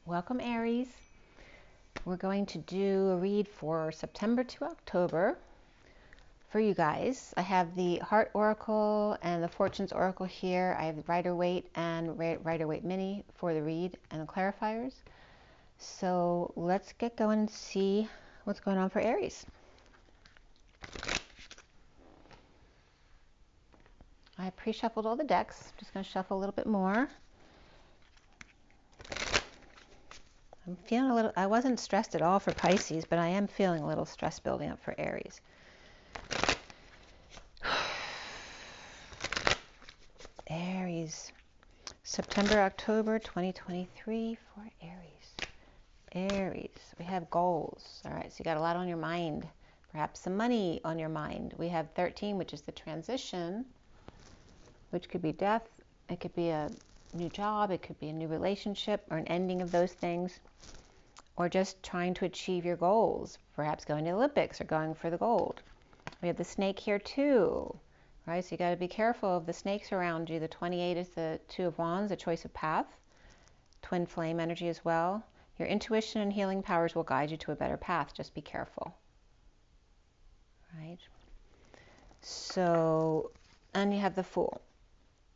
Welcome, Aries. We're going to do a read for September to October for you guys. I have the Heart Oracle and the Fortunes Oracle here. I have the Rider-Waite and Rider-Waite Mini for the read and the clarifiers. So let's get going and see what's going on for Aries. I pre-shuffled all the decks. I'm just going to shuffle a little bit more. I'm feeling a little, I wasn't stressed at all for Pisces, but I am feeling a little stress building up for Aries. Aries, September, October 2023 for Aries. Aries, we have goals. All right, so you got a lot on your mind, perhaps some money on your mind. We have 13, which is the transition, which could be death. It could be a new job. It could be a new relationship or an ending of those things, or just trying to achieve your goals, perhaps going to the Olympics or going for the gold. We have the snake here too, right? So you got to be careful of the snakes around you. The 28 is the Two of Wands, the choice of path, twin flame energy as well. Your intuition and healing powers will guide you to a better path. Just be careful, right? So, and you have the Fool,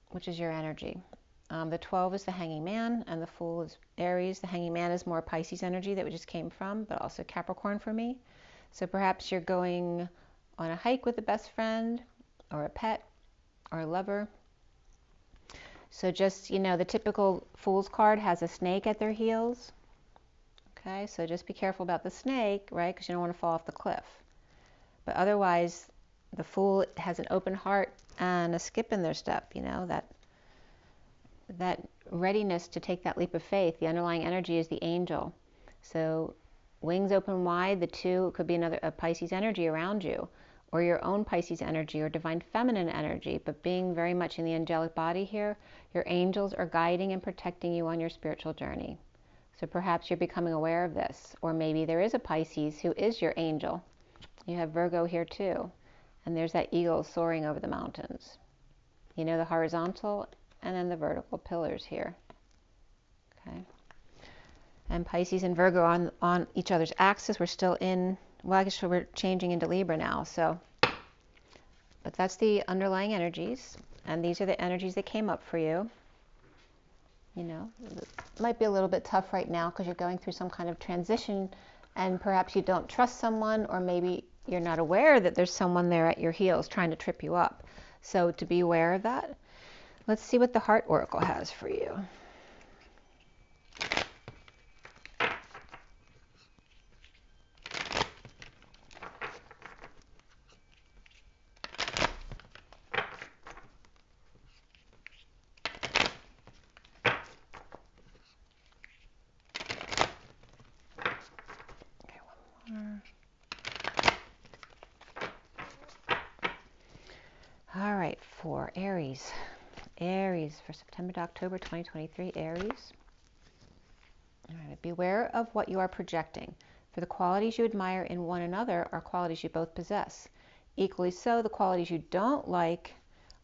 which is your energy. The 12 is the Hanging Man, and the Fool is Aries. The Hanging Man is more Pisces energy that we just came from, but also Capricorn for me. So perhaps you're going on a hike with a best friend, or a pet, or a lover. So just, you know, the typical Fool's card has a snake at their heels. Okay, so just be careful about the snake, right? Because you don't want to fall off the cliff. But otherwise, the Fool has an open heart and a skip in their step, you know, that readiness to take that leap of faith. The underlying energy is the angel. So wings open wide, the two could be a Pisces energy around you, or your own Pisces energy or divine feminine energy, but being very much in the angelic body here, your angels are guiding and protecting you on your spiritual journey. So perhaps you're becoming aware of this, or maybe there is a Pisces who is your angel. You have Virgo here too, and there's that eagle soaring over the mountains. You know, the horizontal and then the vertical pillars here. Okay. And Pisces and Virgo on each other's axis. We're still in, well, I guess we're changing into Libra now. So, but that's the underlying energies, and these are the energies that came up for you. You know, it might be a little bit tough right now because you're going through some kind of transition, and perhaps you don't trust someone, or maybe you're not aware that there's someone there at your heels trying to trip you up. So to be aware of that. Let's see what the Heart Oracle has for you. Okay, one more. All right, for Aries. Aries for September to October 2023, Aries. All right, beware of what you are projecting. For the qualities you admire in one another are qualities you both possess. Equally so, the qualities you don't like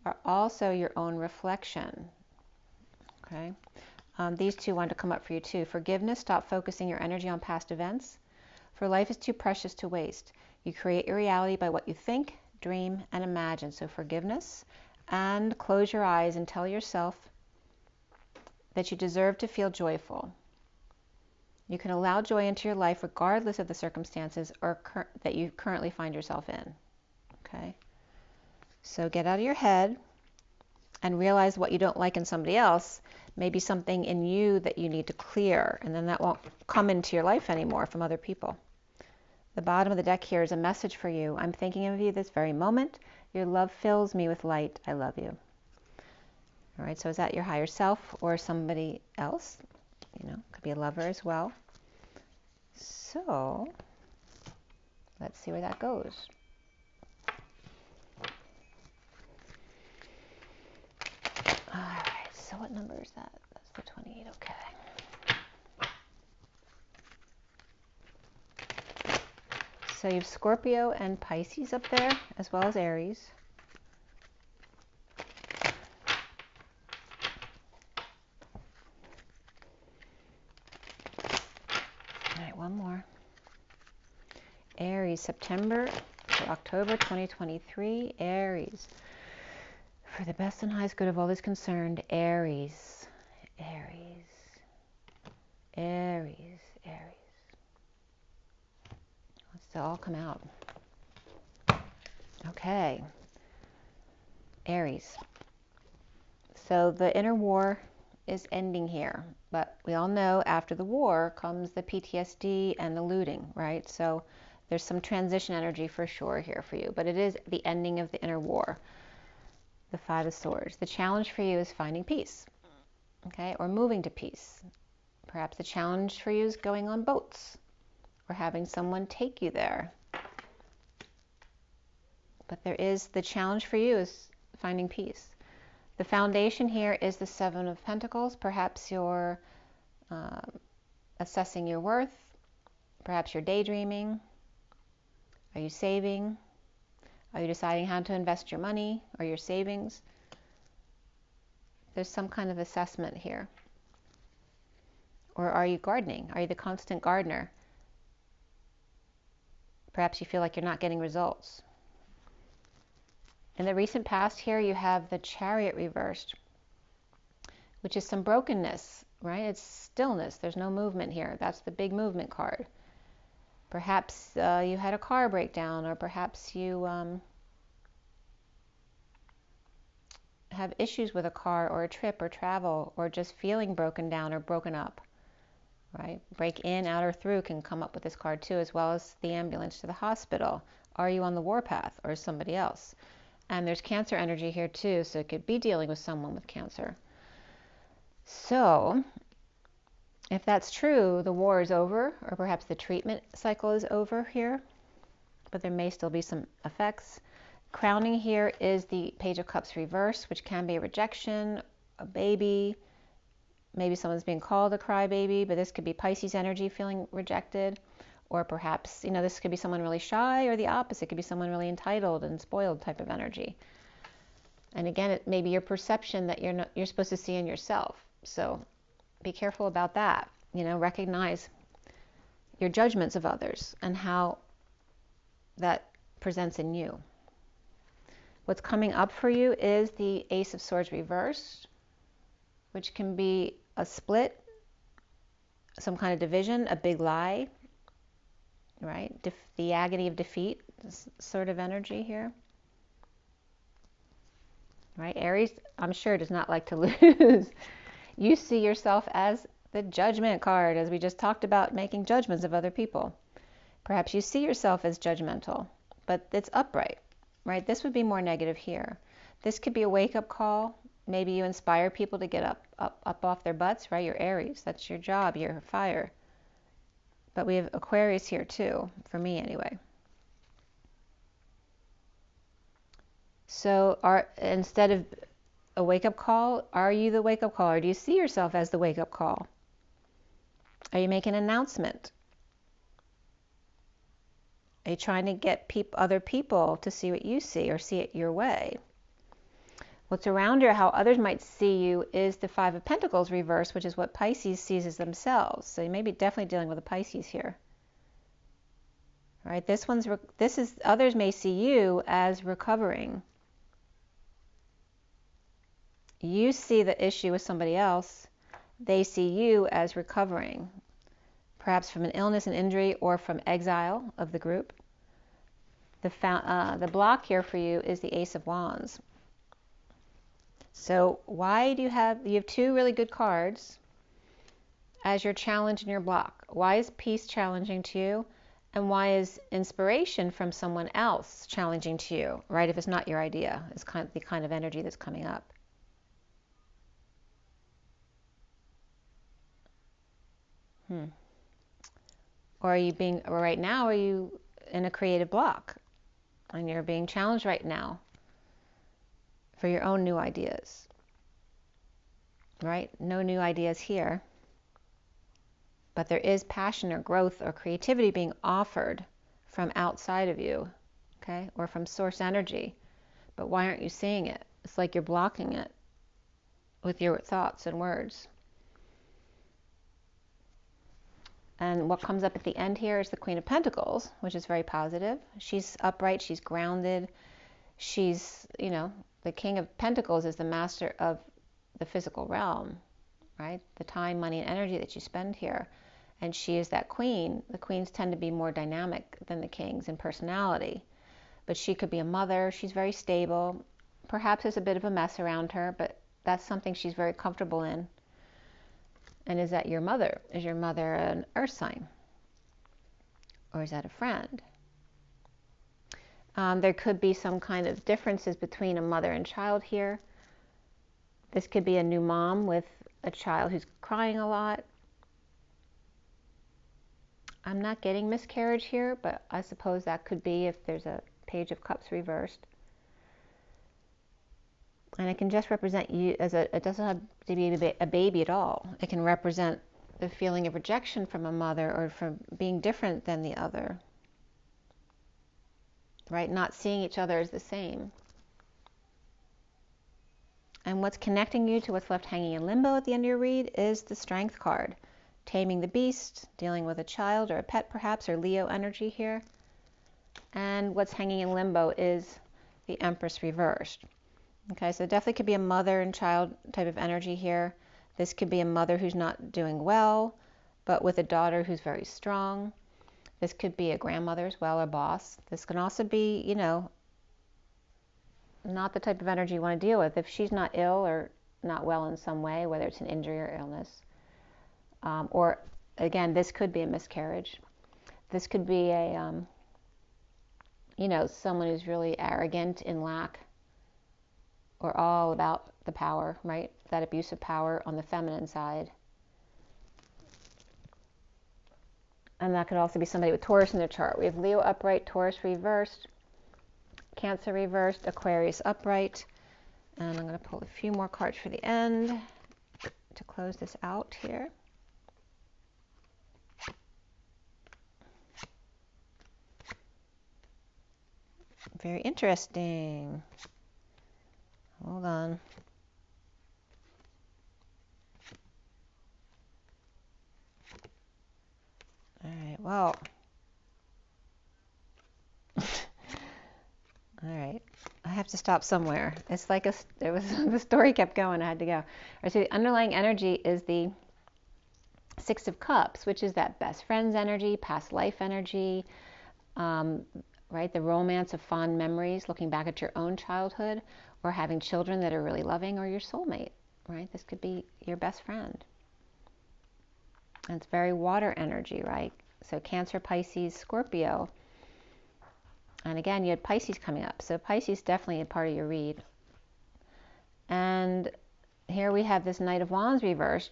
are also your own reflection. Okay. These two wanted to come up for you too. Forgiveness, stop focusing your energy on past events. For life is too precious to waste. You create your reality by what you think, dream, and imagine. So forgiveness. And close your eyes and tell yourself that you deserve to feel joyful. You can allow joy into your life regardless of the circumstances that you currently find yourself in. Okay? So get out of your head and realize what you don't like in somebody else, maybe something in you that you need to clear, and then that won't come into your life anymore from other people. The bottom of the deck here is a message for you. I'm thinking of you this very moment. Your love fills me with light. I love you. All right, so is that your higher self or somebody else? You know, could be a lover as well. So let's see where that goes. All right, so what number is that? That's the 28, okay. So you have Scorpio and Pisces up there, as well as Aries. right, one more. Aries, September to October 2023. Aries. For the best and highest good of all is concerned. Aries. Aries. Aries. Aries. Let's all come out. Okay. Aries. So the inner war is ending here, but we all know after the war comes the PTSD and the looting, right? So there's some transition energy for sure here for you, but it is the ending of the inner war. The Five of Swords. The challenge for you is finding peace, okay, or moving to peace. Perhaps the challenge for you is going on boats or having someone take you there. But there is, the challenge for you is finding peace. The foundation here is the Seven of Pentacles. Perhaps you're assessing your worth. Perhaps you're daydreaming. Are you saving? Are you deciding how to invest your money or your savings? There's some kind of assessment here. Or are you gardening? Are you the constant gardener? Perhaps you feel like you're not getting results. In the recent past here, you have the Chariot reversed, which is some brokenness, right? It's stillness. There's no movement here. That's the big movement card. Perhaps you had a car breakdown, or perhaps you have issues with a car or a trip or travel, or just feeling broken down or broken up, right? Break in, out, or through can come up with this card too, as well as the ambulance to the hospital. Are you on the warpath or somebody else? And there's Cancer energy here too, so it could be dealing with someone with Cancer. So if that's true, the war is over, or perhaps the treatment cycle is over here, but there may still be some effects. Crowning here is the Page of Cups reverse, which can be a rejection, a baby, maybe someone's being called a crybaby, but this could be Pisces energy feeling rejected. Or perhaps, you know, this could be someone really shy, or the opposite could be someone really entitled and spoiled type of energy. And again, it may be your perception that you're supposed to see in yourself. So be careful about that. You know, recognize your judgments of others and how that presents in you. What's coming up for you is the Ace of Swords reversed, which can be a split, some kind of division, a big lie, right? The agony of defeat sort of energy here. Right? Aries, I'm sure, does not like to lose. You see yourself as the Judgment card, as we just talked about making judgments of other people. Perhaps you see yourself as judgmental, but it's upright, right? This would be more negative here. This could be a wake-up call. Maybe you inspire people to get up off their butts, right? You're Aries. That's your job. You're fire. But we have Aquarius here too, for me anyway. So instead of a wake-up call, are you the wake-up call, or do you see yourself as the wake-up call? Are you making an announcement? Are you trying to get other people to see what you see, or see it your way? What's around here, how others might see you, is the Five of Pentacles reversed, which is what Pisces sees as themselves. So you may be definitely dealing with a Pisces here. Right? This is, others may see you as recovering. You see the issue with somebody else. They see you as recovering, perhaps from an illness and injury, or from exile of the group. The block here for you is the Ace of Wands. So why do you have two really good cards as your challenge in your block? Why is peace challenging to you? And why is inspiration from someone else challenging to you, right? If it's not your idea, it's the kind of energy that's coming up. Or right now, are you in a creative block? And you're being challenged right now for your own new ideas, right? No new ideas here. But there is passion or growth or creativity being offered from outside of you, okay? Or from source energy. But why aren't you seeing it? It's like you're blocking it with your thoughts and words. And what comes up at the end here is the Queen of Pentacles, which is very positive. She's upright, she's grounded. She's, you know, the King of Pentacles is the master of the physical realm, right? The time, money, and energy that you spend here. And she is that queen. The queens tend to be more dynamic than the kings in personality. But she could be a mother. She's very stable. Perhaps there's a bit of a mess around her, but that's something she's very comfortable in. And is that your mother? Is your mother an earth sign? Or is that a friend? There could be some kind of differences between a mother and child here. This could be a new mom with a child who's crying a lot. I'm not getting miscarriage here, but I suppose that could be if there's a Page of Cups reversed. And it can just represent you as it doesn't have to be a baby at all. It can represent the feeling of rejection from a mother or from being different than the other. Right? Not seeing each other as the same. And what's connecting you to what's left hanging in limbo at the end of your read is the Strength card. Taming the beast, dealing with a child or a pet perhaps, or Leo energy here. And what's hanging in limbo is the Empress reversed. Okay, so it definitely could be a mother and child type of energy here. This could be a mother who's not doing well, but with a daughter who's very strong. This could be a grandmother as well, or boss. This can also be, you know, not the type of energy you want to deal with. If she's not ill or not well in some way, whether it's an injury or illness, or again, this could be a miscarriage. This could be a, you know, someone who's really arrogant in lack, or all about the power, right? That abuse of power on the feminine side. And that could also be somebody with Taurus in their chart. We have Leo upright, Taurus reversed, Cancer reversed, Aquarius upright. And I'm going to pull a few more cards for the end to close this out here. Very interesting. Hold on. All right, well. All right, I have to stop somewhere. It's like the story kept going, I had to go. All right, so the underlying energy is the Six of Cups, which is that best friends energy, past life energy, right? The romance of fond memories, looking back at your own childhood, or having children that are really loving, or your soulmate, right? This could be your best friend. And it's very water energy, right? So Cancer, Pisces, Scorpio. And again, you had Pisces coming up. So Pisces definitely a part of your read. And here we have this Knight of Wands reversed,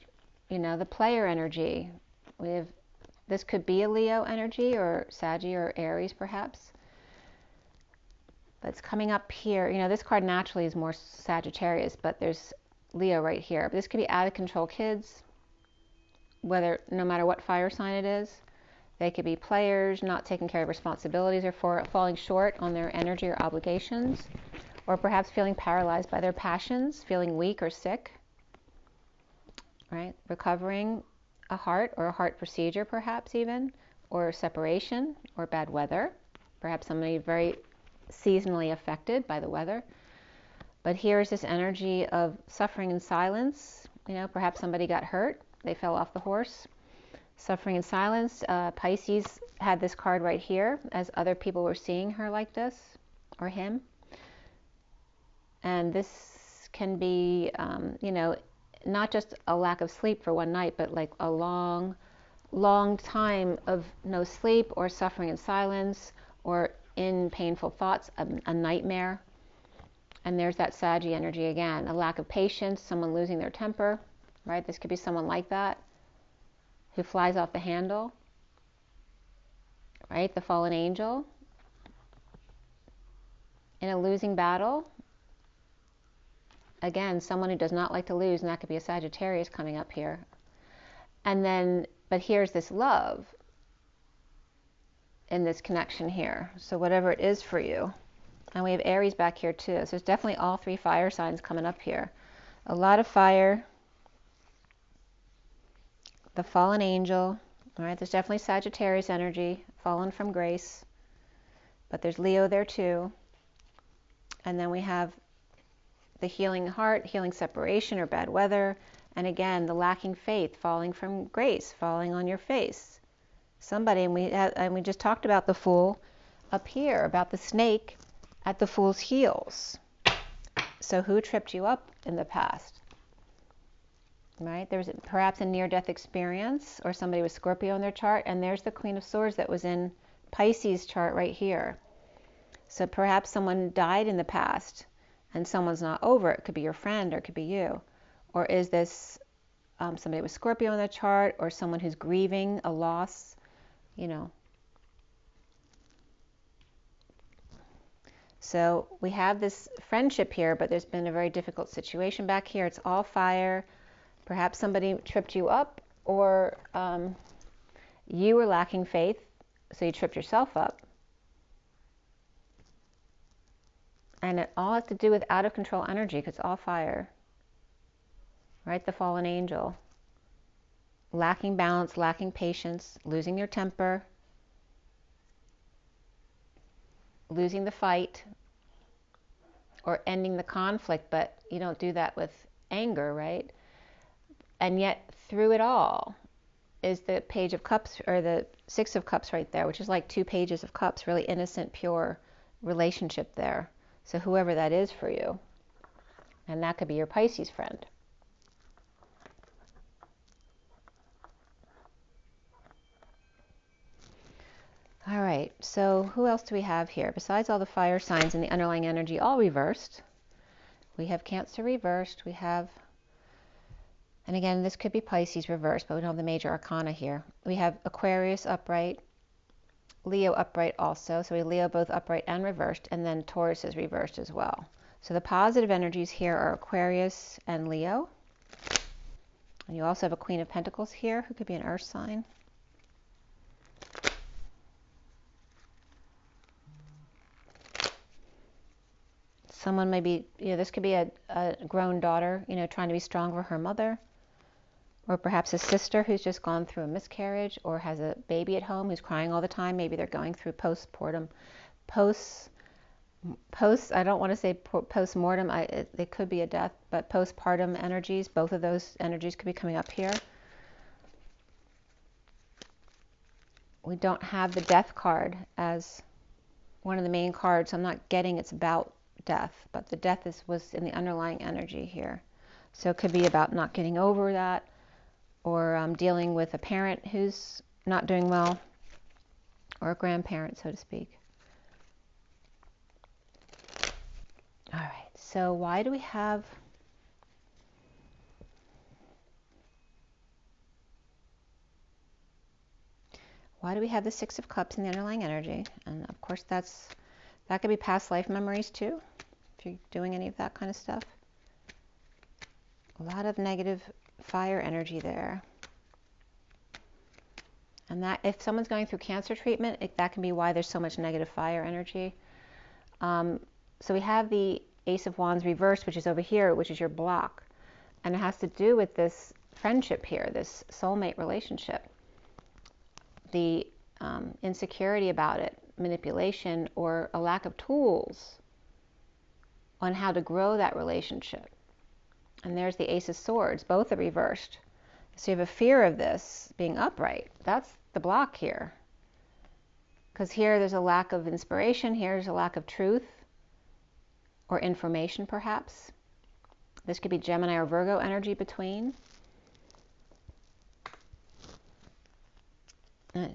you know, the player energy. We have, this could be a Leo energy, or Saggy, or Aries perhaps. But it's coming up here. You know, this card naturally is more Sagittarius, but there's Leo right here. But this could be out of control kids, whether, no matter what fire sign it is. They could be players, not taking care of responsibilities, or falling short on their energy or obligations, or perhaps feeling paralyzed by their passions, feeling weak or sick, right? Recovering a heart, or a heart procedure perhaps even, or separation, or bad weather. Perhaps somebody very seasonally affected by the weather. But here's this energy of suffering in silence. You know, perhaps somebody got hurt, they fell off the horse. Suffering in silence. Pisces had this card right here, as other people were seeing her like this, or him. And this can be, you know, not just a lack of sleep for one night, but like a long, long time of no sleep, or suffering in silence, or in painful thoughts, a nightmare. And there's that Saggy energy again, a lack of patience, someone losing their temper, right? This could be someone like that, who flies off the handle, right? The fallen angel in a losing battle. Again, someone who does not like to lose, and that could be a Sagittarius coming up here. And then, but here's this love in this connection here. So whatever it is for you. And we have Aries back here too. So there's definitely all three fire signs coming up here. A lot of fire. The fallen angel, All right, there's definitely Sagittarius energy, fallen from grace, but there's Leo there too. And then we have the healing heart, healing separation or bad weather. And again, the lacking faith, falling from grace, falling on your face. Somebody, and we just talked about the Fool up here, about the snake at the Fool's heels. So who tripped you up in the past? Right? There was perhaps a near-death experience, or somebody with Scorpio in their chart, and there's the Queen of Swords that was in Pisces chart right here. So perhaps someone died in the past and someone's not over it. It could be your friend or it could be you. Or is this somebody with Scorpio in their chart, or someone who's grieving a loss, you know. So we have this friendship here, but there's been a very difficult situation back here. It's all fire. Perhaps somebody tripped you up, or you were lacking faith, so you tripped yourself up. And it all has to do with out of control energy, because it's all fire. Right? The fallen angel. Lacking balance, lacking patience, losing your temper, losing the fight, or ending the conflict, but you don't do that with anger, right? And yet, through it all is the Page of Cups, or the Six of Cups right there, which is like 2 pages of cups, really innocent, pure relationship there. So whoever that is for you, and that could be your Pisces friend. All right, so who else do we have here? Besides all the fire signs and the underlying energy all reversed, we have Cancer reversed, we have, and again, this could be Pisces reversed, but we don't have the major arcana here. We have Aquarius upright, Leo upright also, so we have Leo both upright and reversed, and then Taurus is reversed as well. So the positive energies here are Aquarius and Leo. And you also have a Queen of Pentacles here, who could be an earth sign. Someone may be, this could be a grown daughter, trying to be strong for her mother. Or perhaps a sister who's just gone through a miscarriage, or has a baby at home who's crying all the time. Maybe they're going through I don't want to say post-mortem, it could be a death, but postpartum energies, both of those energies could be coming up here. We don't have the death card as one of the main cards. So I'm not getting it's about death, but the death was in the underlying energy here. So it could be about not getting over that, or dealing with a parent who's not doing well, or a grandparent, so to speak. All right, so why do we have the Six of Cups in the underlying energy? And of course that could be past life memories too, if you're doing any of that kind of stuff. A lot of negative fire energy there. And that, if someone's going through cancer treatment, that can be why there's so much negative fire energy. So we have the Ace of Wands reversed, which is over here, which is your block. And it has to do with this friendship here, this soulmate relationship. The insecurity about it, manipulation, or a lack of tools on how to grow that relationship. And there's the Ace of Swords, both are reversed. So you have a fear of this being upright. That's the block here. Because here there's a lack of inspiration, here's a lack of truth or information perhaps. This could be Gemini or Virgo energy between.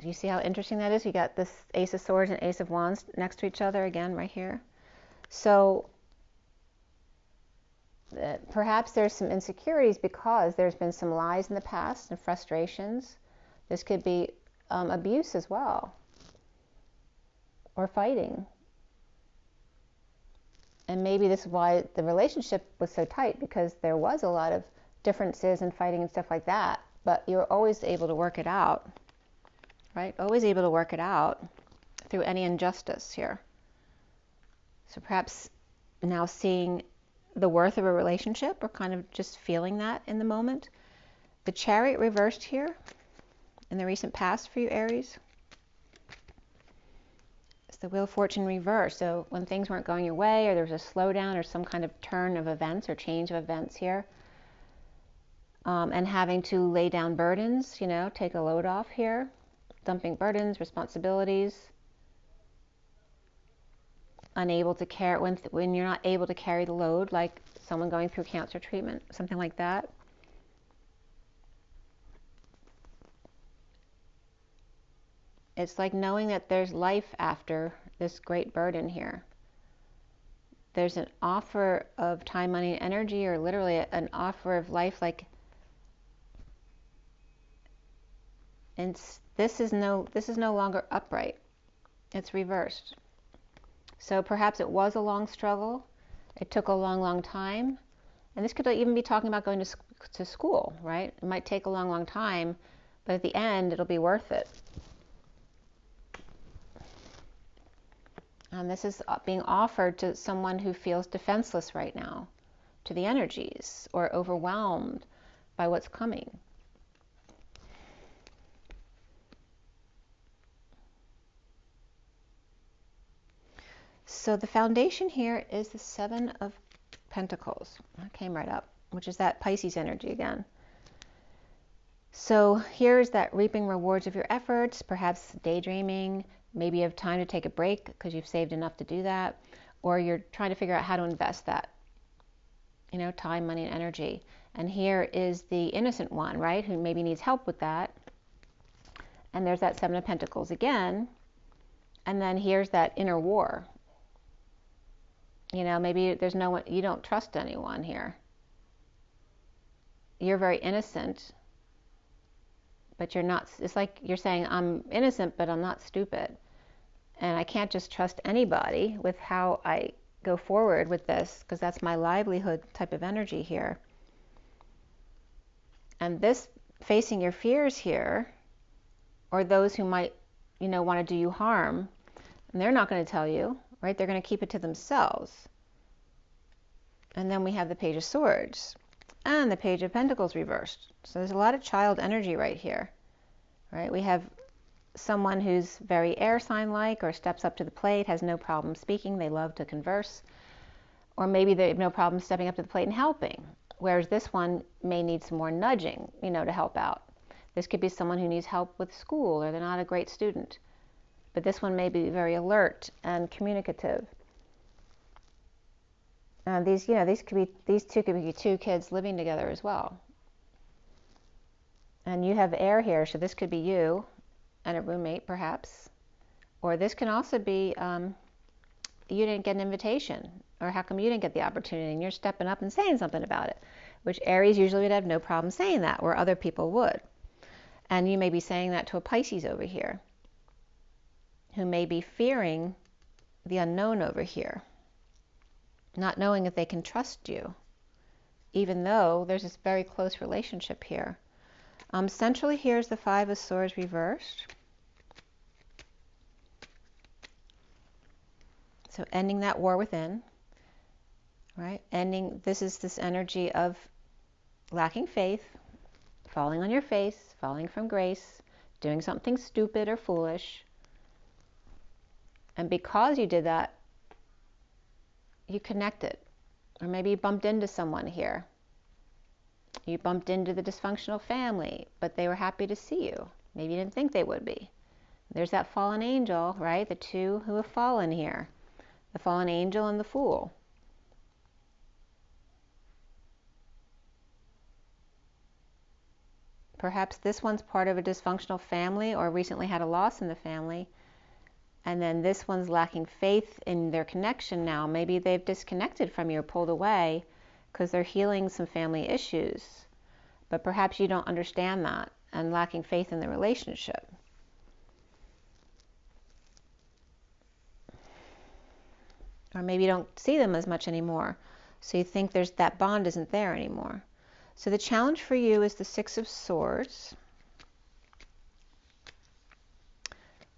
You see how interesting that is? You got this Ace of Swords and Ace of Wands next to each other again right here. So perhaps there's some insecurities because there's been some lies in the past and frustrations. This could be abuse as well, or fighting. And maybe this is why the relationship was so tight, because there was a lot of differences and fighting and stuff like that, but you're always able to work it out, right? Always able to work it out through any injustice here. So perhaps now seeing the worth of a relationship, or kind of just feeling that in the moment. The Chariot reversed here, in the recent past for you, Aries? It's the Wheel of Fortune reversed. So when things weren't going your way, or there was a slowdown or some kind of turn of events or change of events here, and having to lay down burdens, you know, take a load off here, dumping burdens, responsibilities, unable to carry, when you're not able to carry the load, like someone going through cancer treatment, something like that. It's like knowing that there's life after this great burden here. There's an offer of time, money, and energy, or literally an offer of life, like, and this is no longer upright. It's reversed. So perhaps it was a long struggle. It took a long, long time. And this could even be talking about going to school, right? It might take a long, long time, but at the end, it'll be worth it. This is being offered to someone who feels defenseless right now, to the energies, or overwhelmed by what's coming. So the foundation here is the Seven of Pentacles. That came right up, which is that Pisces energy again. So here's that reaping rewards of your efforts, perhaps daydreaming. Maybe you have time to take a break because you've saved enough to do that, or you're trying to figure out how to invest that, you know, time, money, and energy. And here is the innocent one, right, who maybe needs help with that. And there's that Seven of Pentacles again. And then here's that inner war. You know, maybe there's no one, you don't trust anyone here. You're very innocent, but you're not, it's like you're saying, I'm innocent, but I'm not stupid. And I can't just trust anybody with how I go forward with this, because that's my livelihood type of energy here. And this facing your fears here, or those who might, you know, want to do you harm, and they're not going to tell you, right? They're going to keep it to themselves. And then we have the Page of Swords and the Page of Pentacles reversed. So there's a lot of child energy right here, right? We have someone who's very air sign like, or steps up to the plate, has no problem speaking, they love to converse, or maybe they have no problem stepping up to the plate and helping, whereas this one may need some more nudging, you know, to help out. This could be someone who needs help with school, or they're not a great student, but this one may be very alert and communicative. These two could be two kids living together as well. And you have air here, so this could be you and a roommate perhaps, or this can also be you didn't get an invitation, or how come you didn't get the opportunity, and you're stepping up and saying something about it, which Aries usually would have no problem saying that, where other people would. And you may be saying that to a Pisces over here, who may be fearing the unknown over here, not knowing if they can trust you, even though there's this very close relationship here. Centrally here is the Five of Swords reversed. So ending that war within, right? Ending, this is this energy of lacking faith, falling on your face, falling from grace, doing something stupid or foolish. And because you did that, you connected. Or maybe you bumped into someone here. You bumped into the dysfunctional family, but they were happy to see you. Maybe you didn't think they would be. There's that fallen angel, right? The two who have fallen here. The fallen angel and the fool. Perhaps this one's part of a dysfunctional family, or recently had a loss in the family. And then this one's lacking faith in their connection now. Maybe they've disconnected from you or pulled away because they're healing some family issues. But perhaps you don't understand that, and lacking faith in the relationship. Or maybe you don't see them as much anymore, so you think that bond isn't there anymore. So the challenge for you is the Six of Swords.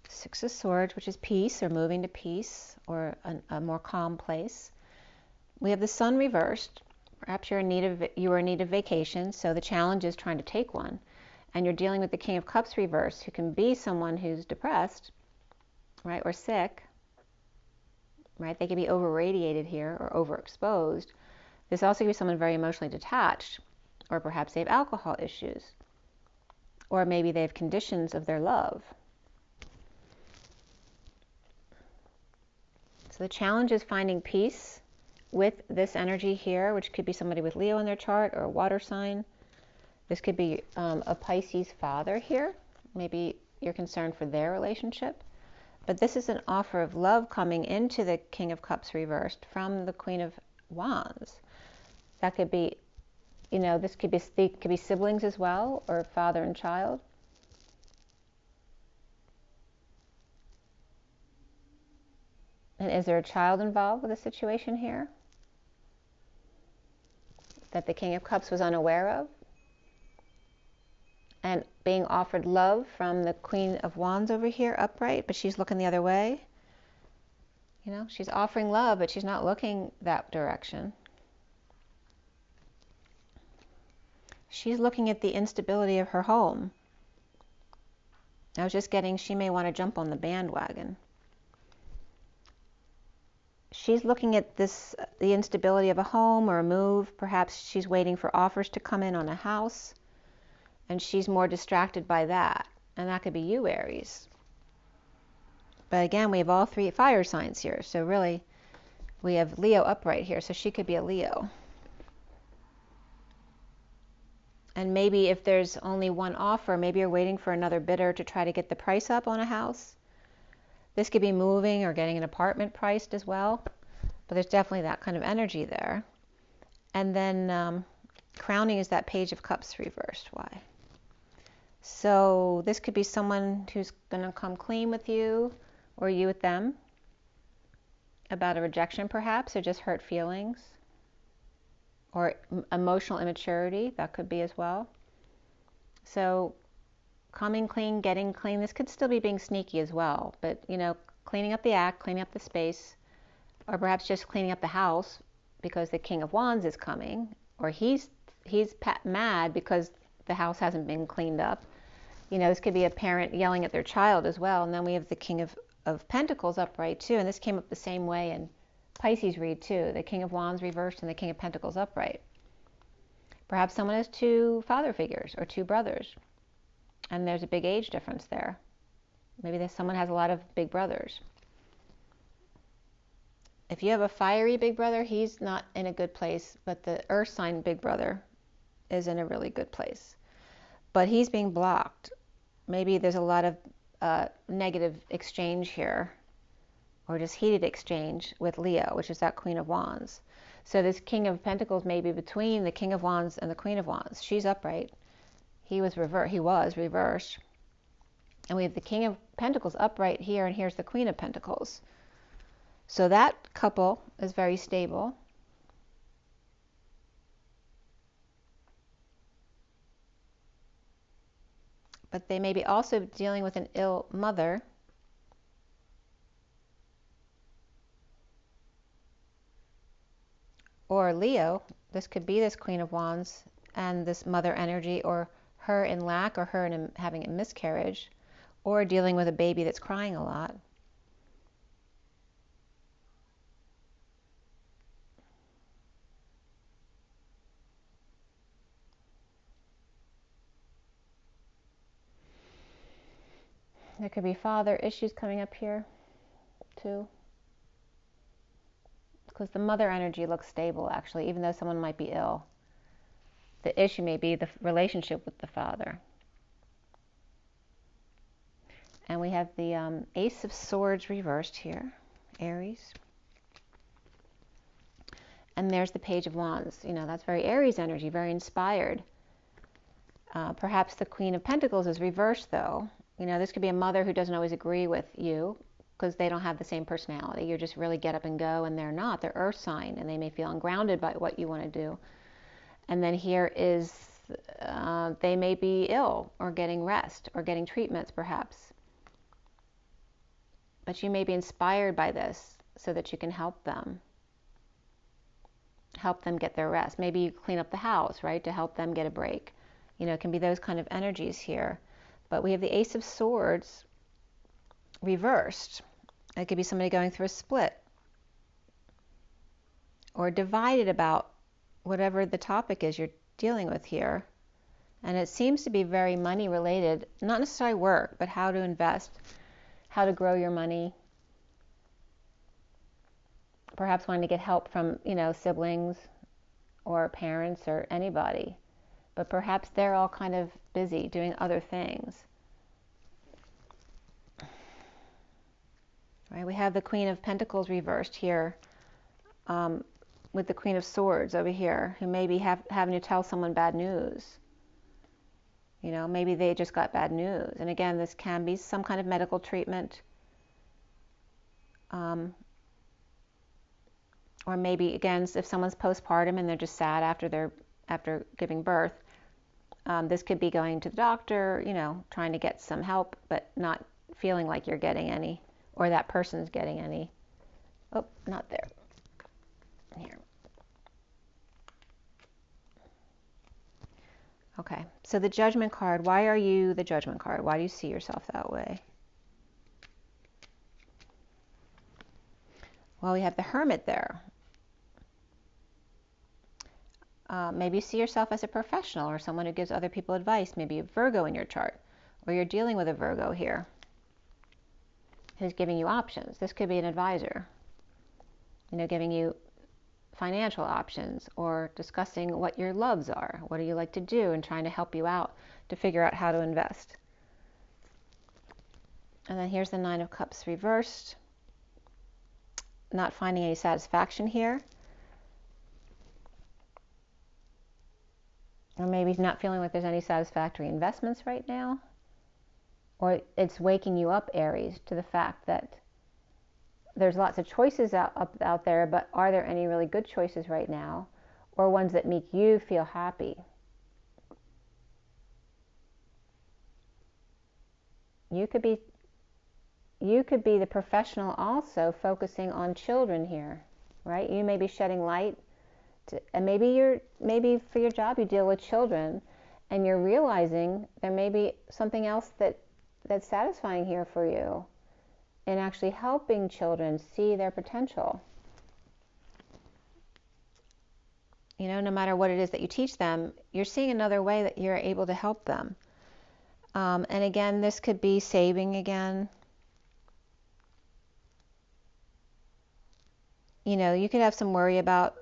Six of Swords, which is peace, or moving to peace, or a more calm place. We have the Sun reversed. Perhaps you are in need of vacation, so the challenge is trying to take one. and you're dealing with the King of Cups reversed, who can be someone who's depressed, right, or sick, right? They could be over-radiated here or overexposed. This also could be someone very emotionally detached, or perhaps they have alcohol issues, or maybe they have conditions of their love. So the challenge is finding peace with this energy here, which could be somebody with Leo in their chart or a water sign. This could be a Pisces father here. Maybe you're concerned for their relationship. But this is an offer of love coming into the King of Cups reversed from the Queen of Wands. That could be, you know, this could be siblings as well, or father and child. And is there a child involved with the situation here that the King of Cups was unaware of? And being offered love from the Queen of Wands over here, upright, but she's looking the other way. You know, she's offering love, but she's not looking that direction. She's looking at the instability of her home. I was just getting, she may want to jump on the bandwagon. She's looking at this, the instability of a home or a move. Perhaps she's waiting for offers to come in on a house, and she's more distracted by that. And that could be you, Aries. But again, we have all three fire signs here. So really, we have Leo upright here. So she could be a Leo. And maybe if there's only one offer, maybe you're waiting for another bidder to try to get the price up on a house. This could be moving or getting an apartment priced as well. But there's definitely that kind of energy there. And then crowning is that Page of Cups reversed. Why? So this could be someone who's going to come clean with you, or you with them, about a rejection perhaps, or just hurt feelings, or emotional immaturity. That could be as well. So coming clean, getting clean. This could still be being sneaky as well, but you know, cleaning up the act, cleaning up the space, or perhaps just cleaning up the house because the King of Wands is coming, or he's mad because the house hasn't been cleaned up. You know, this could be a parent yelling at their child as well. And then we have the King of Pentacles upright too, and this came up the same way in Pisces read too, the King of Wands reversed and the King of Pentacles upright. Perhaps someone has two father figures or two brothers, and there's a big age difference there. Maybe someone has a lot of big brothers. If you have a fiery big brother, he's not in a good place, but the earth sign big brother is in a really good place. But he's being blocked. Maybe there's a lot of negative exchange here, or just heated exchange with Leo, which is that Queen of Wands. So this King of Pentacles may be between the King of Wands and the Queen of Wands. She's upright. He was reversed. And we have the King of Pentacles upright here, and here's the Queen of Pentacles. So that couple is very stable. But they may be also dealing with an ill mother. Or Leo, this could be this Queen of Wands and this mother energy, or her in lack, or her in having a miscarriage, or dealing with a baby that's crying a lot. There could be father issues coming up here too, because the mother energy looks stable actually, even though someone might be ill. The issue may be the relationship with the father. And we have the Ace of Swords reversed here, Aries. And there's the Page of Wands. You know, that's very Aries energy, very inspired. Perhaps the Queen of Pentacles is reversed though. You know, this could be a mother who doesn't always agree with you because they don't have the same personality. You're just really get up and go, and they're not. They're earth sign, and they may feel ungrounded by what you want to do. And then here is, they may be ill or getting rest or getting treatments perhaps. But you may be inspired by this so that you can help them get their rest. Maybe you clean up the house, right, to help them get a break. You know, it can be those kind of energies here. But we have the Ace of Swords reversed. It could be somebody going through a split or divided about whatever the topic is you're dealing with here. And it seems to be very money related, not necessarily work, but how to invest, how to grow your money. Perhaps wanting to get help from, you know, siblings or parents or anybody. But perhaps they're all kind of busy doing other things. Right? We have the Queen of Pentacles reversed here, with the Queen of Swords over here, who may be having to tell someone bad news. You know, maybe they just got bad news. And again, this can be some kind of medical treatment. Or maybe, again, if someone's postpartum and they're just sad after giving birth, this could be going to the doctor, you know, trying to get some help, but not feeling like you're getting any, or that person's getting any. Oh, not there. Here. Okay, so the Judgment card, why are you the Judgment card? Why do you see yourself that way? Well, we have the Hermit there. Maybe you see yourself as a professional or someone who gives other people advice. Maybe you have Virgo in your chart, or you're dealing with a Virgo here who's giving you options. This could be an advisor, you know, giving you financial options or discussing what your loves are. What do you like to do, and trying to help you out to figure out how to invest. And then here's the Nine of Cups reversed. Not finding any satisfaction here. Or maybe not feeling like there's any satisfactory investments right now. Or it's waking you up, Aries, to the fact that there's lots of choices out there, but are there any really good choices right now? Or ones that make you feel happy? You could be the professional also, focusing on children here, right? You may be shedding light. And maybe for your job you deal with children, and you're realizing there may be something else that's satisfying here for you, in actually helping children see their potential. You know, no matter what it is that you teach them, you're seeing another way that you're able to help them. And again, this could be saving again. You know, you could have some worry about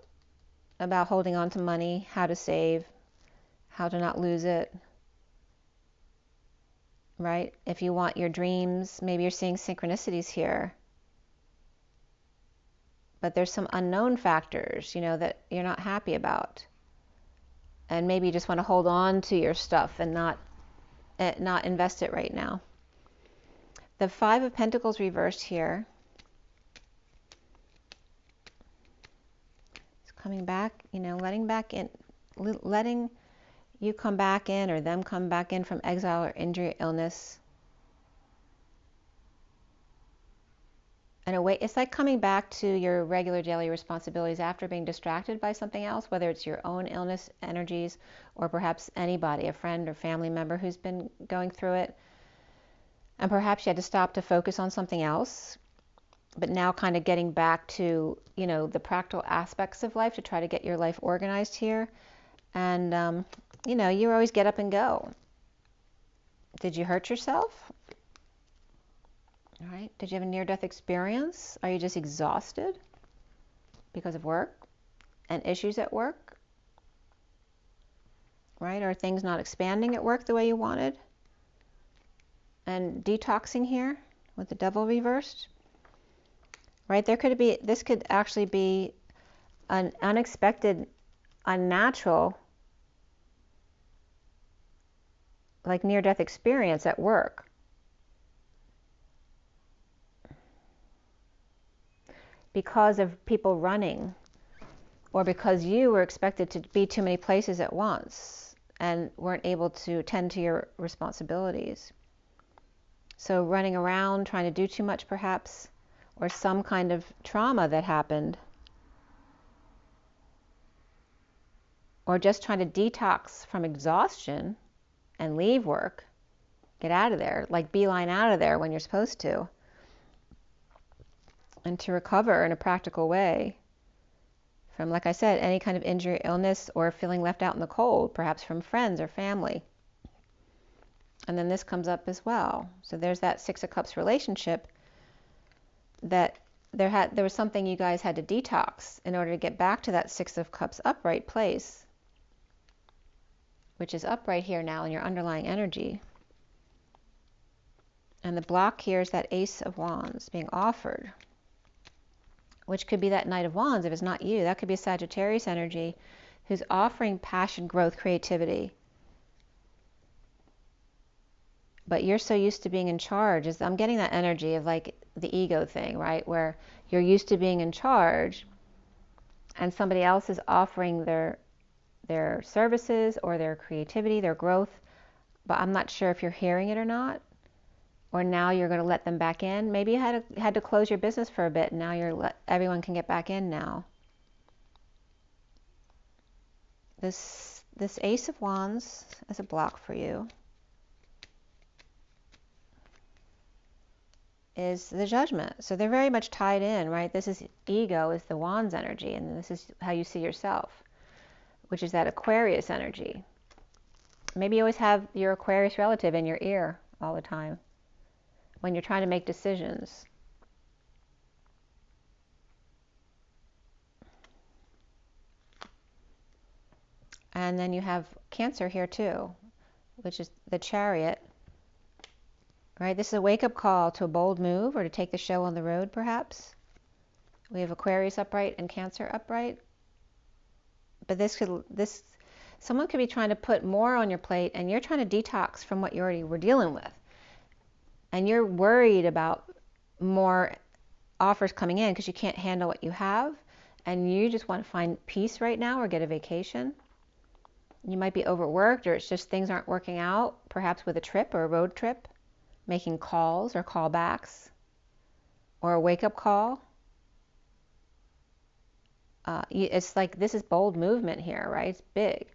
holding on to money, how to save, how to not lose it, right? If you want your dreams, maybe you're seeing synchronicities here, but there's some unknown factors, you know, that you're not happy about. And maybe you just want to hold on to your stuff and not invest it right now. The Five of Pentacles reversed here. Coming back, you know, letting you come back in, or them come back in from exile or injury or illness. In a way, it's like coming back to your regular daily responsibilities after being distracted by something else, whether it's your own illness energies or perhaps anybody, a friend or family member who's been going through it. And perhaps you had to stop to focus on something else. But now kind of getting back to, you know, the practical aspects of life to try to get your life organized here. And, you know, you always get up and go. Did you hurt yourself? All right. Did you have a near-death experience? Are you just exhausted because of work and issues at work? Right? Are things not expanding at work the way you wanted? And detoxing here with the Devil reversed. Right, this could actually be an unexpected, unnatural, like near-death experience at work. Because of people running, or because you were expected to be too many places at once and weren't able to tend to your responsibilities. So running around, trying to do too much perhaps, or some kind of trauma that happened, or just trying to detox from exhaustion, and leave work. Get out of there, like beeline out of there when you're supposed to. And to recover in a practical way from, like I said, any kind of injury, illness, or feeling left out in the cold, perhaps from friends or family. And then this comes up as well. So there's that Six of Cups relationship that there was something you guys had to detox in order to get back to that Six of Cups upright place, which is upright here now in your underlying energy. And the block here is that Ace of Wands being offered, which could be that Knight of Wands if it's not you. That could be a Sagittarius energy who's offering passion, growth, creativity. But you're so used to being in charge. I'm getting that energy of like the ego thing, right? Where you're used to being in charge and somebody else is offering their services or their creativity, their growth, but I'm not sure if you're hearing it or not. Or now you're going to let them back in. Maybe you had to close your business for a bit and now everyone can get back in now. This Ace of Wands is a block for you. Is the Judgment. So they're very much tied in, right? This is ego, is the Wands energy, and this is how you see yourself, which is that Aquarius energy. Maybe you always have your Aquarius relative in your ear all the time when you're trying to make decisions. And then you have Cancer here too, which is the Chariot. Right, this is a wake-up call to a bold move or to take the show on the road, perhaps. We have Aquarius upright and Cancer upright. But someone could be trying to put more on your plate, and you're trying to detox from what you already were dealing with. And you're worried about more offers coming in because you can't handle what you have, and you just want to find peace right now or get a vacation. You might be overworked, or it's just things aren't working out, perhaps with a trip or a road trip. Making calls or callbacks or a wake-up call. It's like this is bold movement here, right? It's big.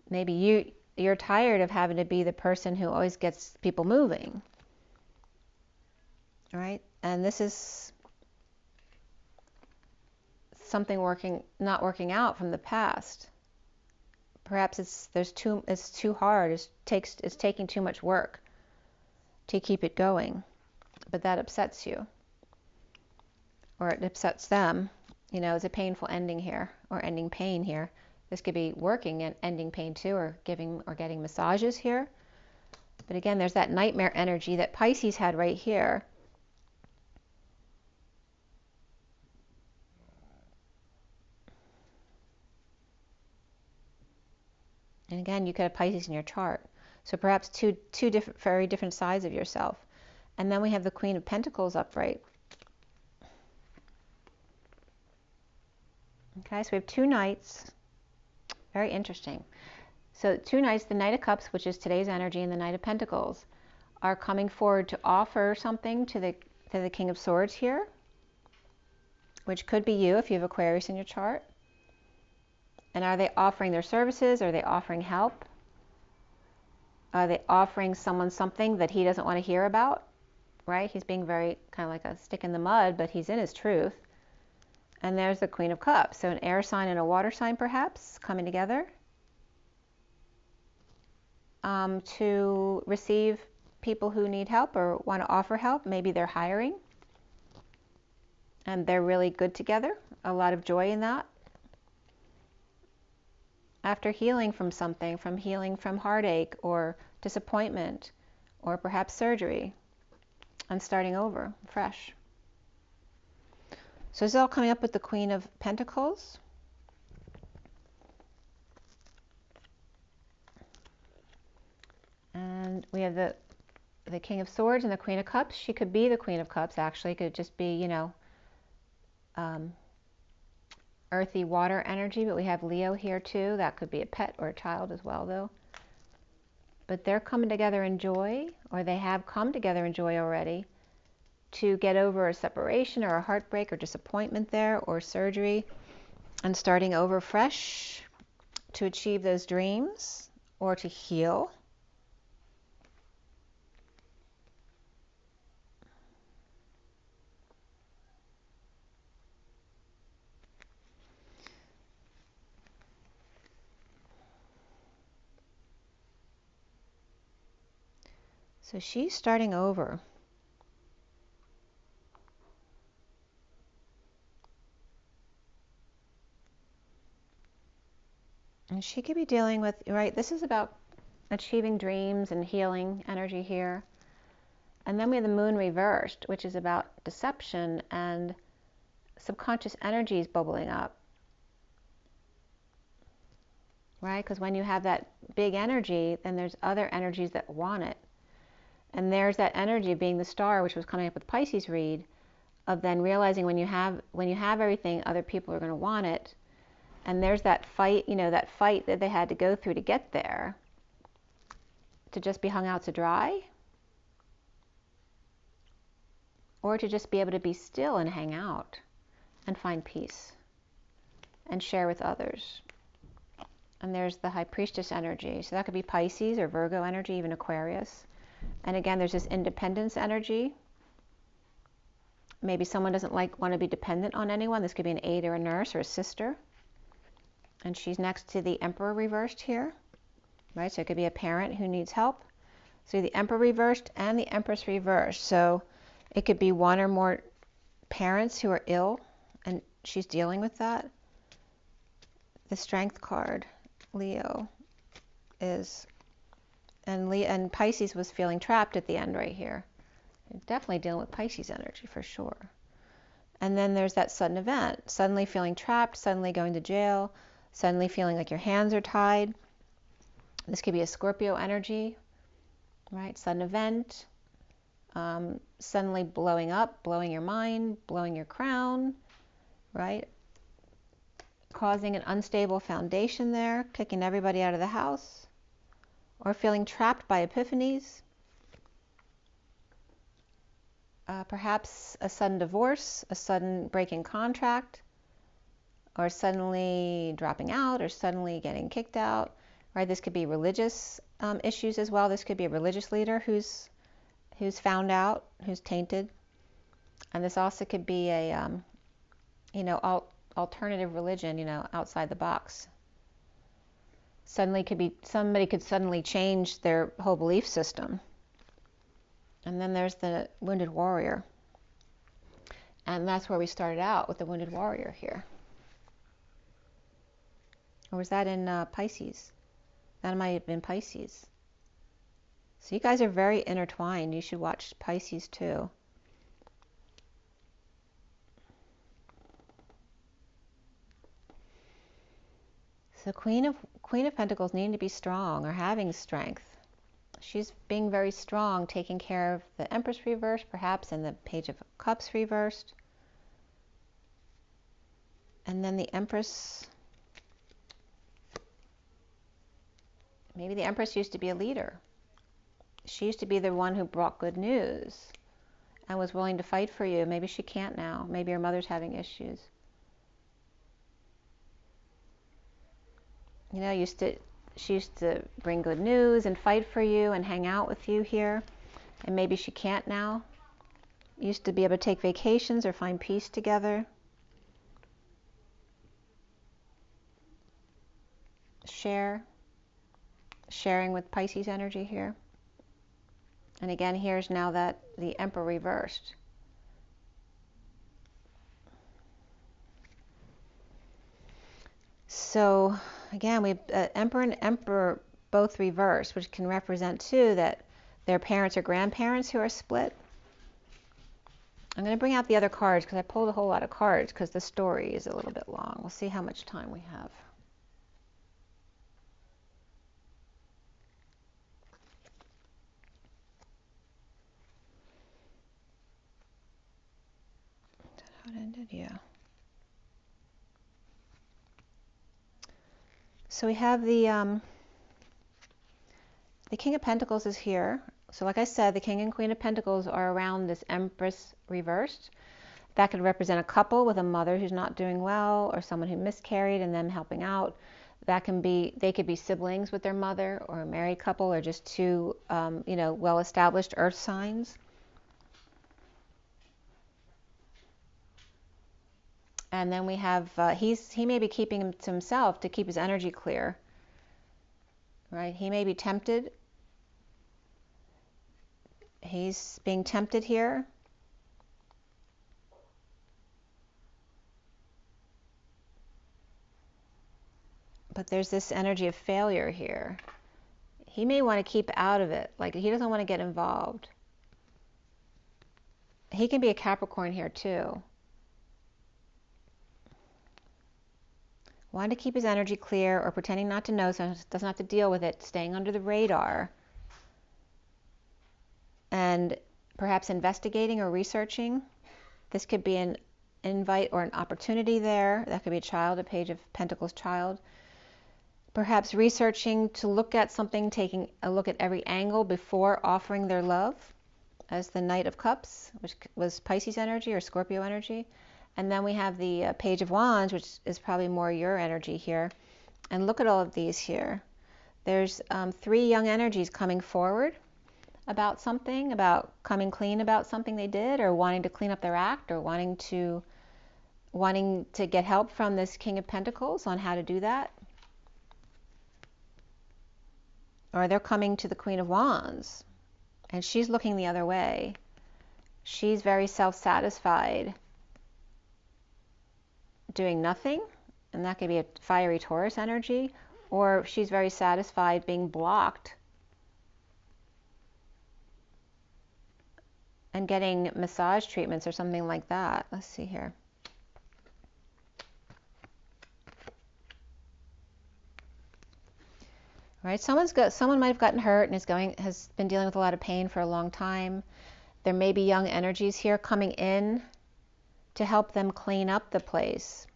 Maybe you're tired of having to be the person who always gets people moving, right? And this is something not working out from the past. Perhaps it's too hard. It's taking too much work to keep it going, but that upsets you, or it upsets them. You know, it's a painful ending here, or ending pain here. This could be working and ending pain too, or getting massages here. But again, there's that nightmare energy that Pisces had right here. And again, you could have Pisces in your chart. So perhaps two different, very different sides of yourself. And then we have the Queen of Pentacles upright. Okay, so we have two Knights. Very interesting. So two Knights, the Knight of Cups, which is today's energy, and the Knight of Pentacles, are coming forward to offer something to the King of Swords here, which could be you if you have Aquarius in your chart. And are they offering their services? Are they offering help? Are they offering someone something that he doesn't want to hear about, right? He's being very kind of like a stick in the mud, but he's in his truth. And there's the Queen of Cups. So an air sign and a water sign, perhaps, coming together to receive people who need help or want to offer help. Maybe they're hiring and they're really good together. A lot of joy in that. After healing from something, from heartache or disappointment or perhaps surgery, and starting over fresh. So this is all coming up with the Queen of Pentacles. And we have the King of Swords and the Queen of Cups. She could be the Queen of Cups, actually. It could just be, you know, earthy water energy, but we have Leo here too. That could be a pet or a child as well, though. But they're coming together in joy, or they have come together in joy already, to get over a separation or a heartbreak or disappointment there, or surgery, and starting over fresh to achieve those dreams or to heal. So she's starting over. And she could be dealing with, right, this is about achieving dreams and healing energy here. And then we have the moon reversed, which is about deception and subconscious energies bubbling up. Right? Because when you have that big energy, then there's other energies that want it. And there's that energy of being the star, which was coming up with Pisces read, of then realizing when you have everything, other people are going to want it. And there's that fight, you know, that fight that they had to go through to get there, to just be hung out to dry, or to just be able to be still and hang out and find peace and share with others. And there's the High Priestess energy. So that could be Pisces or Virgo energy, even Aquarius. And again, there's this independence energy. Maybe someone doesn't want to be dependent on anyone. This could be an aide or a nurse or a sister. And she's next to the Emperor reversed here, right? So it could be a parent who needs help. So the Emperor reversed and the Empress reversed. So it could be one or more parents who are ill, and she's dealing with that. The Strength card, Leo, is, and Pisces was feeling trapped at the end right here. Definitely dealing with Pisces energy for sure. And then there's that sudden event, suddenly feeling trapped, suddenly going to jail, suddenly feeling like your hands are tied. This could be a Scorpio energy, right? Sudden event, suddenly blowing up, blowing your mind, blowing your crown, right? Causing an unstable foundation there, kicking everybody out of the house, or feeling trapped by epiphanies. Perhaps a sudden divorce, a sudden break in contract, or suddenly dropping out, or suddenly getting kicked out, right? This could be religious issues as well. This could be a religious leader who's found out, who's tainted. And this also could be a, alternative religion, outside the box. Somebody could suddenly change their whole belief system. And then there's the Wounded Warrior. And that's where we started out, with the Wounded Warrior here. Or was that in Pisces? That might have been Pisces. So you guys are very intertwined. You should watch Pisces too. So Queen of Pentacles needing to be strong, or having strength. She's being very strong, taking care of the Empress reversed, perhaps, and the Page of Cups reversed. And then the Empress, maybe the Empress used to be a leader. She used to be the one who brought good news and was willing to fight for you. Maybe she can't now. Maybe her mother's having issues. She used to bring good news and fight for you and hang out with you here. And maybe she can't now. Used to be able to take vacations or find peace together. Sharing with Pisces energy here. And again, here's now that the Emperor reversed. So again, we have Emperor and Emperor both reversed, which can represent too that their parents or grandparents who are split. I'm going to bring out the other cards because I pulled a whole lot of cards because the story is a little bit long. We'll see how much time we have. How it ended, yeah. So we have the King of Pentacles is here. So like I said, the King and Queen of Pentacles are around this Empress reversed. That could represent a couple with a mother who's not doing well, or someone who miscarried and them helping out. That can be, they could be siblings with their mother, or a married couple, or just two, well-established earth signs. And then we have, he may be keeping him to himself to keep his energy clear, right? He may be tempted He's being tempted here. But there's this energy of failure here. He may want to keep out of it. Like, he doesn't want to get involved. He can be a Capricorn here too. Wanting to keep his energy clear or pretending not to know so he doesn't have to deal with it, staying under the radar. And perhaps investigating or researching. This could be an invite or an opportunity there. That could be a child, a Page of Pentacles child. Perhaps researching to look at something, taking a look at every angle before offering their love, as the Knight of Cups, which was Pisces energy or Scorpio energy. And then we have the Page of Wands, which is probably more your energy here. And look at all of these here. There's 3 young energies coming forward about something, about coming clean about something they did, or wanting to clean up their act, or wanting to get help from this King of Pentacles on how to do that. Or they're coming to the Queen of Wands, and she's looking the other way. She's very self-satisfied, doing nothing, and that could be a fiery Taurus energy, or she's very satisfied being blocked and getting massage treatments or something like that. Let's see here. Right, someone might have gotten hurt and has been dealing with a lot of pain for a long time. There may be young energies here coming in to help them clean up the place.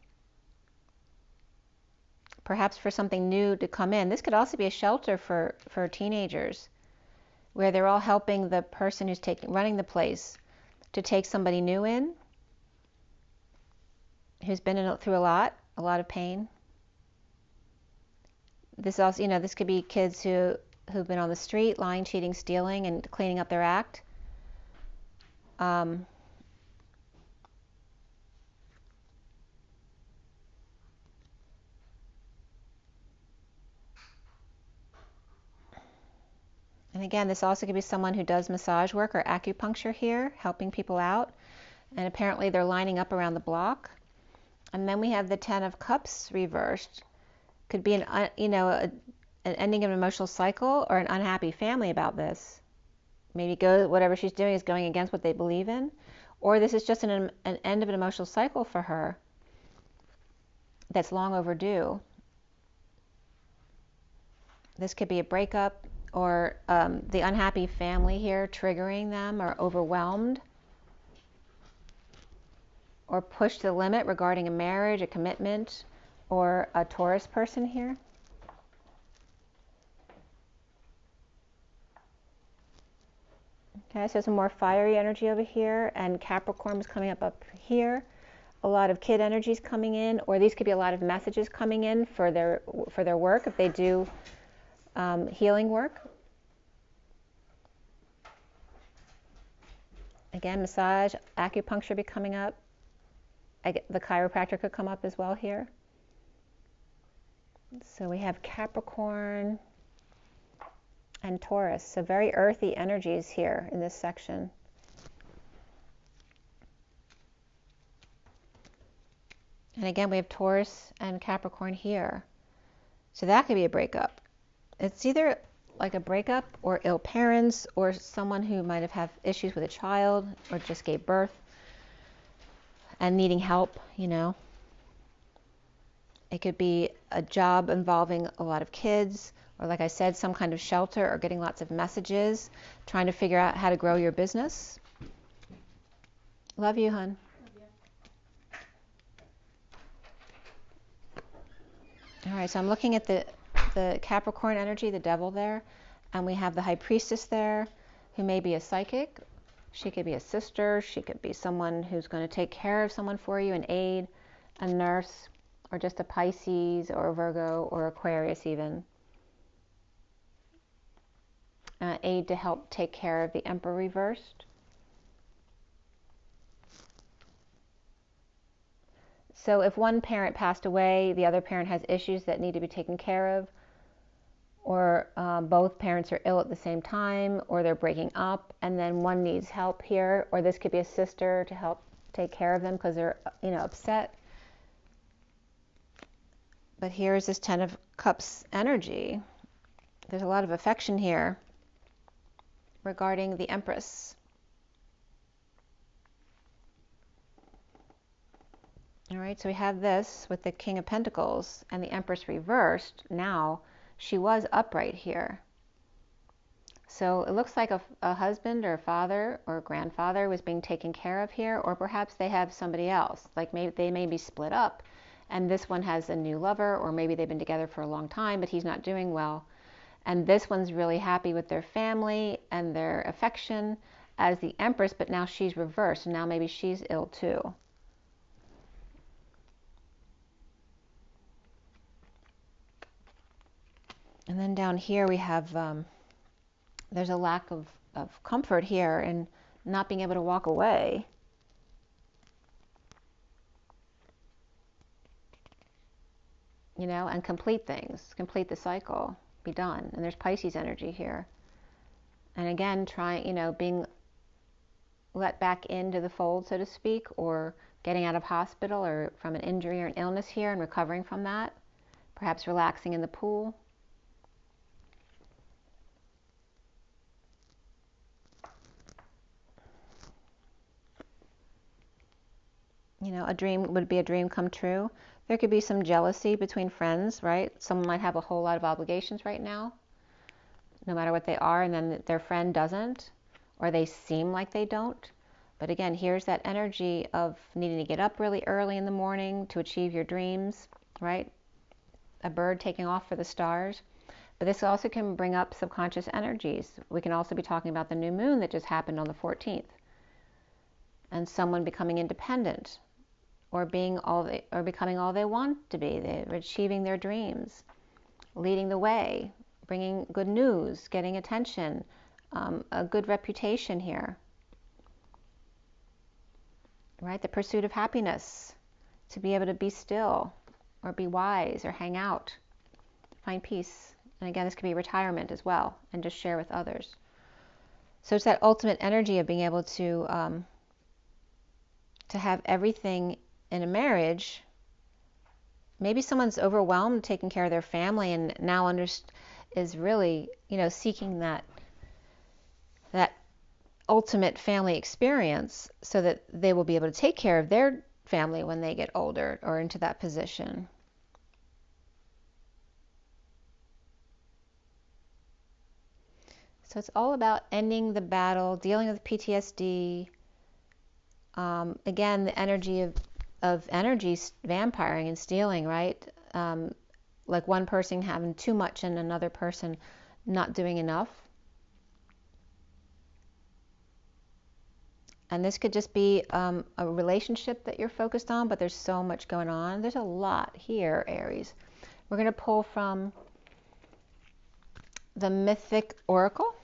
Perhaps for something new to come in. This could also be a shelter for teenagers, where they're all helping the person who's running the place to take somebody new in, who's been through a lot of pain. This also, this could be kids who've been on the street, lying, cheating, stealing, and cleaning up their act. And again, this also could be someone who does massage work or acupuncture here, helping people out. And apparently they're lining up around the block. And then we have the Ten of Cups reversed. Could be an ending of an emotional cycle, or an unhappy family about this. Maybe whatever she's doing is going against what they believe in. Or this is just an end of an emotional cycle for her that's long overdue. This could be a breakup, or the unhappy family here triggering them, or overwhelmed, or pushed to the limit regarding a marriage, a commitment, or a Taurus person here. Okay, so some more fiery energy over here, and Capricorn is coming up here. A lot of kid energies coming in, or these could be a lot of messages coming in for their work if they do healing work. Again, massage, acupuncture be coming up. The chiropractor could come up as well here. So we have Capricorn and Taurus. So very earthy energies here in this section. And again, we have Taurus and Capricorn here. So that could be a breakup. It's either like a breakup, or ill parents, or someone who might have had issues with a child, or just gave birth and needing help, It could be a job involving a lot of kids, or like I said, some kind of shelter, or getting lots of messages, trying to figure out how to grow your business. Love you, hon. All right, so I'm looking at the Capricorn energy, the devil there, and we have the High Priestess there, who may be a psychic. She could be a sister. She could be someone who's going to take care of someone for you, an aide, a nurse, or just a Pisces, or a Virgo, or Aquarius even. Aid to help take care of the Emperor reversed. So if one parent passed away, the other parent has issues that need to be taken care of, or both parents are ill at the same time, or they're breaking up and then one needs help here, or this could be a sister to help take care of them because they're, upset. But here's this 10 of Cups energy. There's a lot of affection here regarding the Empress. All right, so we have this with the King of Pentacles and the Empress reversed. Now, she was upright here. So it looks like a husband or a father or a grandfather was being taken care of here, or perhaps they have somebody else. Like maybe they may be split up and this one has a new lover, or maybe they've been together for a long time, but he's not doing well. And this one's really happy with their family and their affection as the Empress, but now she's reversed, and now maybe she's ill too. And then down here we have, there's a lack of comfort here and not being able to walk away. And complete things, complete the cycle, be done. And there's Pisces energy here. And again, being let back into the fold, so to speak, or getting out of hospital or from an injury or an illness here and recovering from that. Perhaps relaxing in the pool. A dream would be a dream come true. There could be some jealousy between friends, right? Someone might have a whole lot of obligations right now, no matter what they are, and then their friend doesn't, or they seem like they don't. But again, here's that energy of needing to get up really early in the morning to achieve your dreams, right? A bird taking off for the stars. But this also can bring up subconscious energies. We can also be talking about the new moon that just happened on the 14th. And someone becoming independent, or becoming all they want to be. They're achieving their dreams, leading the way, bringing good news, getting attention, a good reputation here. Right? The pursuit of happiness, to be able to be still, or be wise, or hang out, find peace. And again, this could be retirement as well, and just share with others. So it's that ultimate energy of being able to have everything in a marriage. Maybe someone's overwhelmed taking care of their family and now is really, seeking that ultimate family experience so that they will be able to take care of their family when they get older or into that position. So it's all about ending the battle, dealing with PTSD. Again, the energy of energy vampiring and stealing, right? Like one person having too much and another person not doing enough. And this could just be a relationship that you're focused on, but there's so much going on. There's a lot here, Aries. We're going to pull from the Mythic Oracle.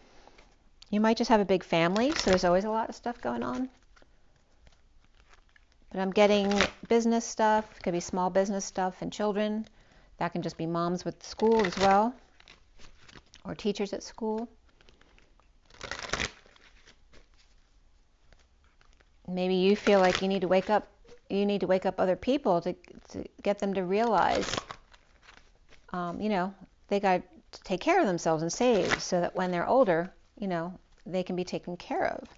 You might just have a big family, so there's always a lot of stuff going on. But I'm getting business stuff. It could be small business stuff and children. That can just be moms with school as well, or teachers at school. Maybe you feel like you need to wake up other people to get them to realize, they got to take care of themselves and save so that when they're older, they can be taken care of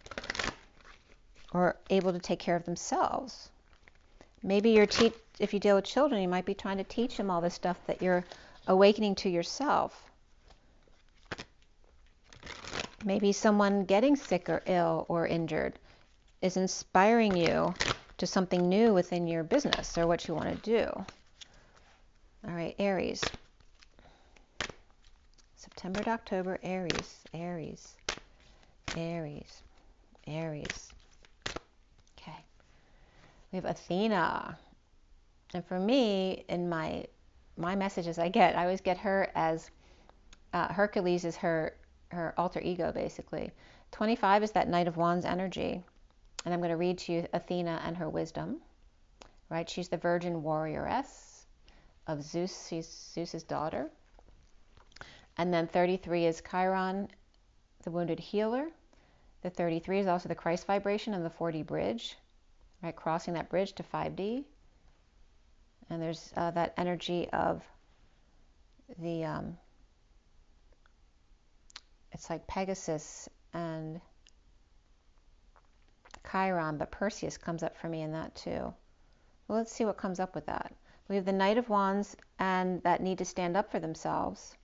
or able to take care of themselves. Maybe if you deal with children, you might be trying to teach them all this stuff that you're awakening to yourself. Maybe someone getting sick or ill or injured is inspiring you to something new within your business or what you want to do. All right, Aries. September to October, Aries, Aries, Aries, Aries. Okay. We have Athena. And for me, in my messages I always get her as Hercules is her alter ego, basically. 25 is that Knight of Wands energy. And I'm going to read to you Athena and her wisdom. Right? She's the virgin warrioress of Zeus. She's Zeus's daughter. And then 33 is Chiron, the wounded healer. The 33 is also the Christ vibration and the 4D bridge, right? Crossing that bridge to 5D. And there's that energy of the, it's like Pegasus and Chiron, but Perseus comes up for me in that too. Well, let's see what comes up with that. We have the Knight of Wands and that need to stand up for themselves.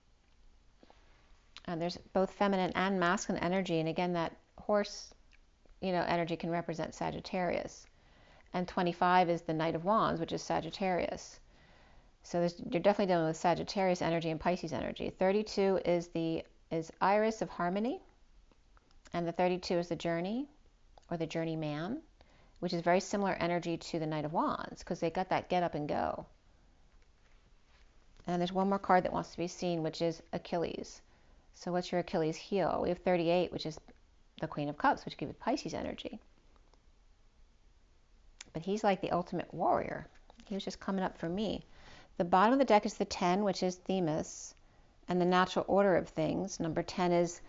And there's both feminine and masculine energy. And again, that horse, energy can represent Sagittarius. And 25 is the Knight of Wands, which is Sagittarius. So you're definitely dealing with Sagittarius energy and Pisces energy. 32 is Iris of Harmony. And the 32 is the Journey, or the Journeyman, which is very similar energy to the Knight of Wands, because they got that get up and go. And there's one more card that wants to be seen, which is Achilles. So what's your Achilles heel? We have 38, which is the Queen of Cups, which gives Pisces energy. But he's like the ultimate warrior. He was just coming up for me. The bottom of the deck is the 10, which is Themis, and the natural order of things. Number 10 is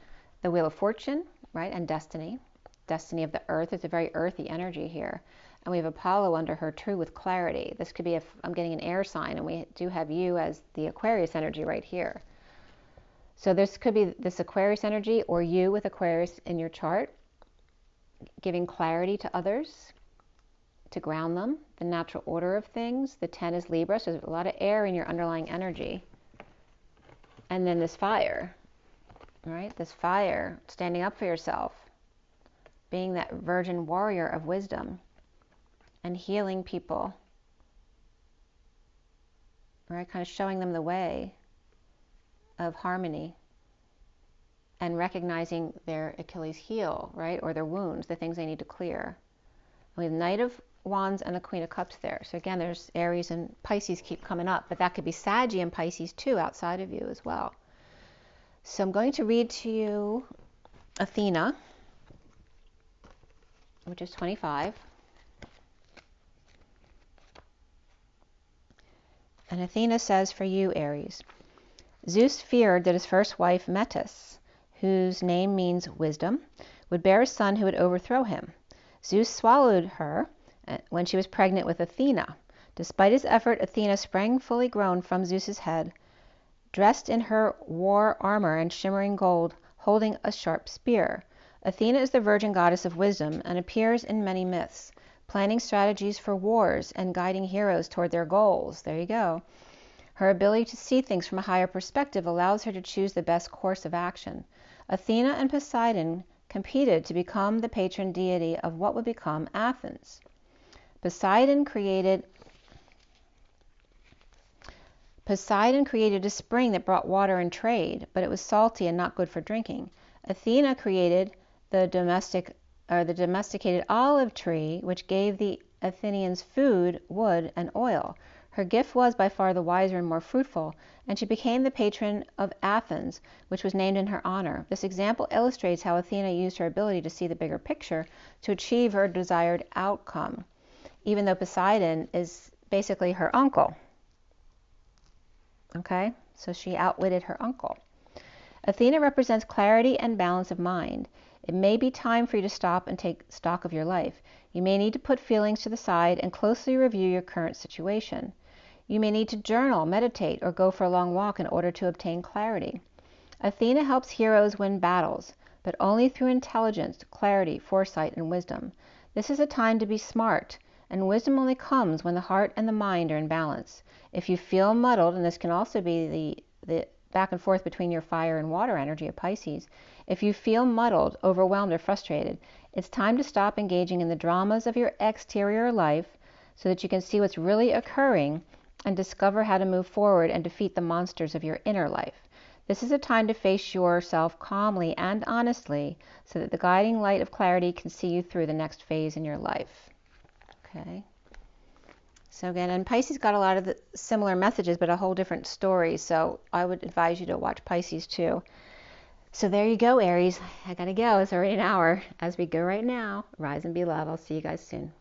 the Wheel of Fortune, right, and destiny. Destiny of the earth. It's a very earthy energy here. And we have Apollo under her too with clarity. This could be if I'm getting an air sign, and we do have you as the Aquarius energy right here. So this could be this Aquarius energy, or you with Aquarius in your chart, giving clarity to others, to ground them, the natural order of things. The 10 is Libra, so there's a lot of air in your underlying energy. And then this fire, right? This fire, standing up for yourself, being that virgin warrior of wisdom and healing people, right? Kind of showing them the way of harmony and recognizing their Achilles heel, right? Or their wounds, the things they need to clear. We have Knight of Wands and the Queen of Cups there. So again, there's Aries and Pisces keep coming up, but that could be Saggy and Pisces too outside of you as well. So I'm going to read to you Athena, which is 25. And Athena says for you, Aries, Zeus feared that his first wife, Metis, whose name means wisdom, would bear a son who would overthrow him. Zeus swallowed her when she was pregnant with Athena. Despite his effort, Athena sprang fully grown from Zeus's head, dressed in her war armor and shimmering gold, holding a sharp spear. Athena is the virgin goddess of wisdom and appears in many myths, planning strategies for wars and guiding heroes toward their goals. There you go. Her ability to see things from a higher perspective allows her to choose the best course of action. Athena and Poseidon competed to become the patron deity of what would become Athens. Poseidon created a spring that brought water and trade, but it was salty and not good for drinking. Athena created the domesticated olive tree, which gave the Athenians food, wood, and oil. Her gift was by far the wiser and more fruitful, and she became the patron of Athens, which was named in her honor. This example illustrates how Athena used her ability to see the bigger picture to achieve her desired outcome, even though Poseidon is basically her uncle. Okay, so she outwitted her uncle. Athena represents clarity and balance of mind. It may be time for you to stop and take stock of your life. You may need to put feelings to the side and closely review your current situation. You may need to journal, meditate, or go for a long walk in order to obtain clarity. Athena helps heroes win battles, but only through intelligence, clarity, foresight, and wisdom. This is a time to be smart, and wisdom only comes when the heart and the mind are in balance. If you feel muddled, and this can also be the back and forth between your fire and water energy of Pisces, if you feel muddled, overwhelmed, or frustrated, it's time to stop engaging in the dramas of your exterior life so that you can see what's really occurring and discover how to move forward and defeat the monsters of your inner life. This is a time to face yourself calmly and honestly so that the guiding light of clarity can see you through the next phase in your life. Okay. So again, and Pisces got a lot of the similar messages, but a whole different story. So I would advise you to watch Pisces too. So there you go, Aries. I gotta go. It's already an hour. As we go right now, rise and be love. I'll see you guys soon.